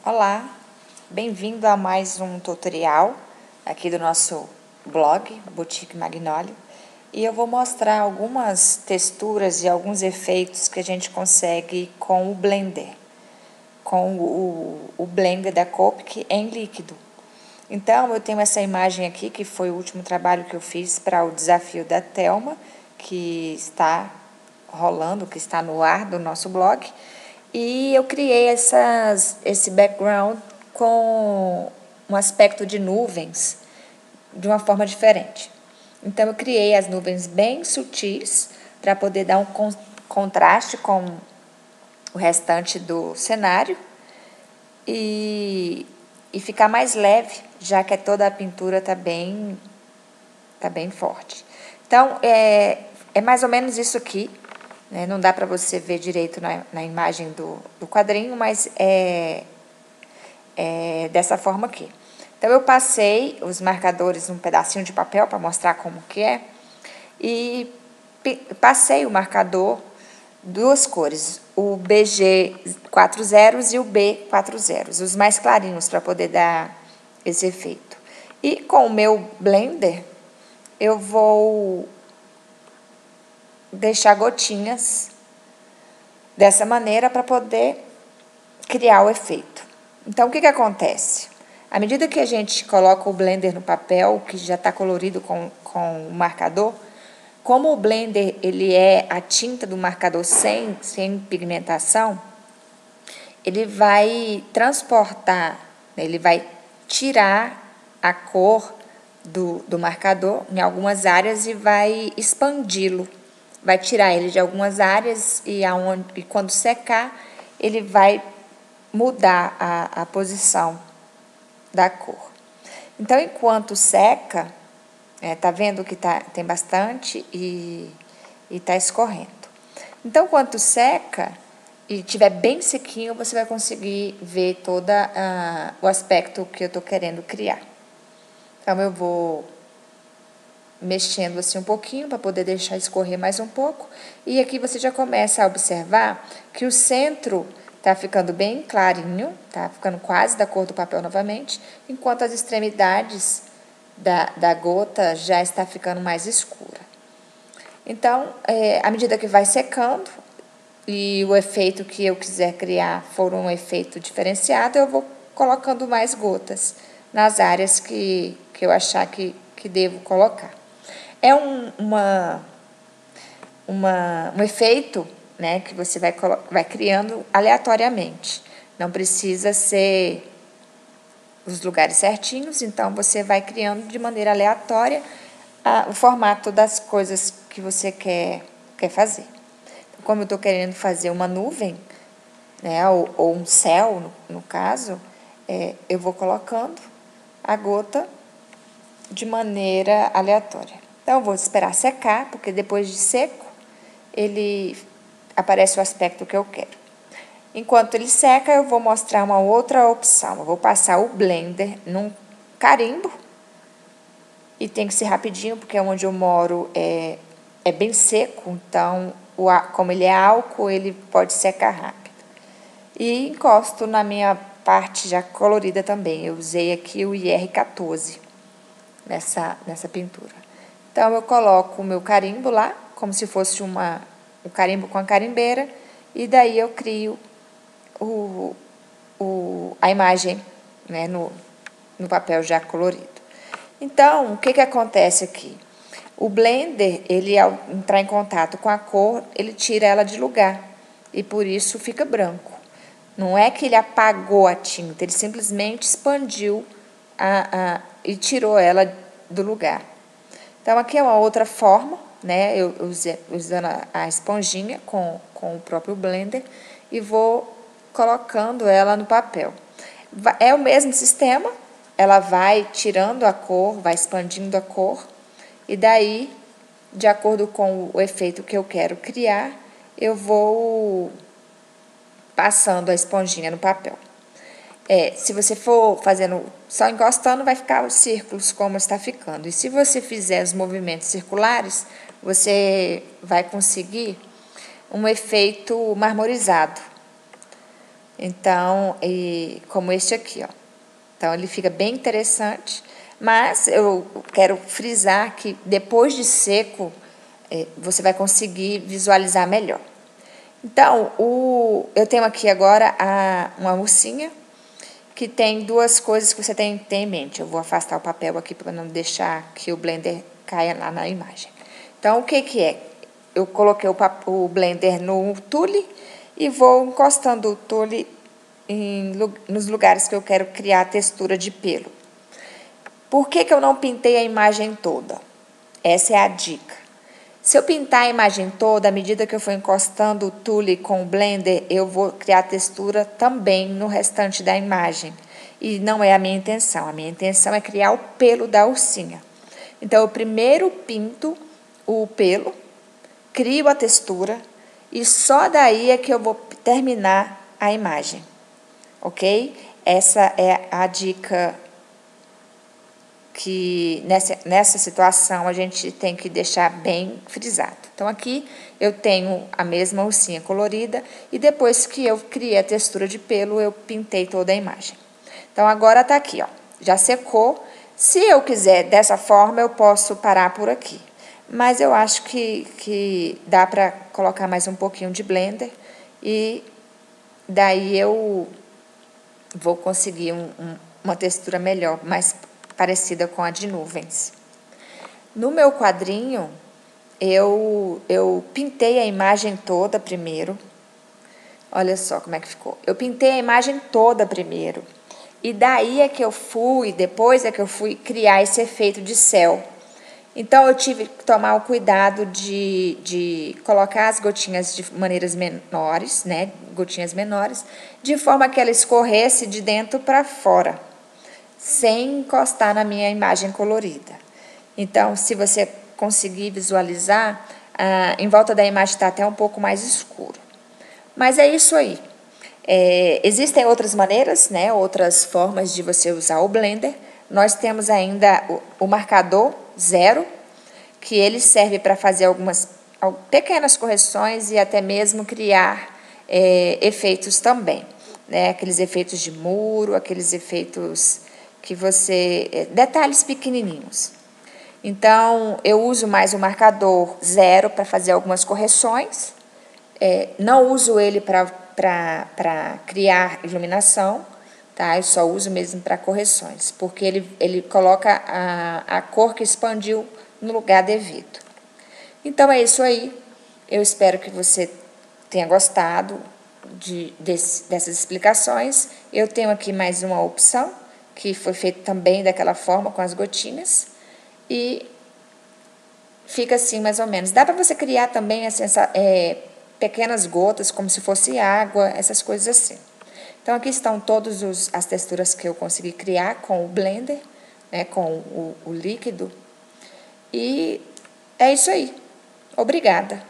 Olá, bem-vindo a mais um tutorial aqui do nosso blog, Boutique Magnólio. E eu vou mostrar algumas texturas e alguns efeitos que a gente consegue com o Blender, com o Blender da Copic em líquido. Então, eu tenho essa imagem aqui, que foi o último trabalho que eu fiz para o desafio da Thelma, que está rolando, que está no ar do nosso blog. E eu criei esse background com um aspecto de nuvens de uma forma diferente. Então, eu criei as nuvens bem sutis para poder dar um contraste com o restante do cenário e ficar mais leve, já que toda a pintura está bem forte. Então, é mais ou menos isso aqui. Não dá para você ver direito na imagem do quadrinho, mas é dessa forma aqui. Então, eu passei os marcadores num pedacinho de papel para mostrar como que é. E passei o marcador, duas cores, o BG 40 e o B 40, os mais clarinhos para poder dar esse efeito. E com o meu Blender, eu vou deixar gotinhas dessa maneira para poder criar o efeito. Então, o que acontece? À medida que a gente coloca o Blender no papel, que já está colorido com o marcador, como o Blender ele é a tinta do marcador sem pigmentação, ele vai transportar, ele vai tirar a cor do marcador em algumas áreas e vai expandi-lo. Vai tirar ele de algumas áreas e quando secar, ele vai mudar a posição da cor. Então, enquanto seca, tá vendo que tem bastante e tá escorrendo. Então, quando seca e estiver bem sequinho, você vai conseguir ver todo o aspecto que eu estou querendo criar. Então, eu vou mexendo assim um pouquinho para poder deixar escorrer mais um pouco. E aqui você já começa a observar que o centro está ficando bem clarinho, está ficando quase da cor do papel novamente, enquanto as extremidades da gota já está ficando mais escura. Então, à medida que vai secando e o efeito que eu quiser criar for um efeito diferenciado, eu vou colocando mais gotas nas áreas que eu achar que devo colocar. É um efeito, né, que você vai criando aleatoriamente. Não precisa ser os lugares certinhos, então você vai criando de maneira aleatória o formato das coisas que você quer fazer. Então, como eu estou querendo fazer uma nuvem, né, ou um céu, no caso, eu vou colocando a gota de maneira aleatória. Então, eu vou esperar secar, porque depois de seco, ele aparece o aspecto que eu quero. Enquanto ele seca, eu vou mostrar uma outra opção. Eu vou passar o Blender num carimbo, e tem que ser rapidinho, porque onde eu moro é bem seco, então, como ele é álcool, ele pode secar rápido. E encosto na minha parte já colorida também. Eu usei aqui o IR14 nessa pintura. Então, eu coloco o meu carimbo lá, como se fosse um carimbo com a carimbeira, e daí eu crio a imagem, né, no papel já colorido. Então, o que acontece aqui? O Blender, ele ao entrar em contato com a cor, ele tira ela de lugar, e por isso fica branco. Não é que ele apagou a tinta, ele simplesmente expandiu e tirou ela do lugar. Então, aqui é uma outra forma, né? Eu usando a esponjinha com o próprio Blender e vou colocando ela no papel. É o mesmo sistema, ela vai tirando a cor, vai expandindo a cor, e daí, de acordo com o efeito que eu quero criar, eu vou passando a esponjinha no papel. Se você for fazendo só encostando, vai ficar os círculos como está ficando. E se você fizer os movimentos circulares, você vai conseguir um efeito marmorizado. Então, como este aqui, ó. Então, ele fica bem interessante, mas eu quero frisar que depois de seco, você vai conseguir visualizar melhor. Então, eu tenho aqui agora uma ursinha, que tem duas coisas que você tem que ter em mente. Eu vou afastar o papel aqui para não deixar que o blender caia lá na imagem. Então, o que é? Eu coloquei o blender no tule e vou encostando o tule nos lugares que eu quero criar a textura de pelo. Por que eu não pintei a imagem toda? Essa é a dica. Se eu pintar a imagem toda, à medida que eu for encostando o tule com o blender, eu vou criar textura também no restante da imagem. E não é a minha intenção. A minha intenção é criar o pelo da ursinha. Então, eu primeiro pinto o pelo, crio a textura e só daí é que eu vou terminar a imagem. Ok? Essa é a dica que nessa situação a gente tem que deixar bem frisado. Então, aqui eu tenho a mesma ursinha colorida e depois que eu criei a textura de pelo, eu pintei toda a imagem. Então, agora tá aqui, ó, já secou. Se eu quiser dessa forma, eu posso parar por aqui. Mas eu acho que dá para colocar mais um pouquinho de blender e daí eu vou conseguir uma textura melhor, mais parecida com a de nuvens. No meu quadrinho, eu pintei a imagem toda primeiro. Olha só como é que ficou. Eu pintei a imagem toda primeiro. E daí é que depois é que eu fui criar esse efeito de céu. Então, eu tive que tomar o cuidado de colocar as gotinhas de maneiras menores, né? Gotinhas menores, de forma que ela escorresse de dentro para fora, sem encostar na minha imagem colorida. Então, se você conseguir visualizar, em volta da imagem está até um pouco mais escuro. Mas é isso aí. Existem outras maneiras, né? Outras formas de você usar o blender. Nós temos ainda o marcador 0, que ele serve para fazer algumas pequenas correções e até mesmo criar efeitos também, né? Aqueles efeitos de muro, aqueles efeitos que detalhes pequenininhos. Então, eu uso mais o marcador 0 para fazer algumas correções. Não uso ele para criar iluminação, tá? Eu só uso mesmo para correções, porque ele coloca a cor que expandiu no lugar devido. Então, é isso aí. Eu espero que você tenha gostado dessas explicações. Eu tenho aqui mais uma opção, que foi feita também daquela forma, com as gotinhas. E fica assim, mais ou menos. Dá para você criar também pequenas gotas, como se fosse água, essas coisas assim. Então, aqui estão todas as texturas que eu consegui criar com o blender, né, com o líquido. E é isso aí. Obrigada.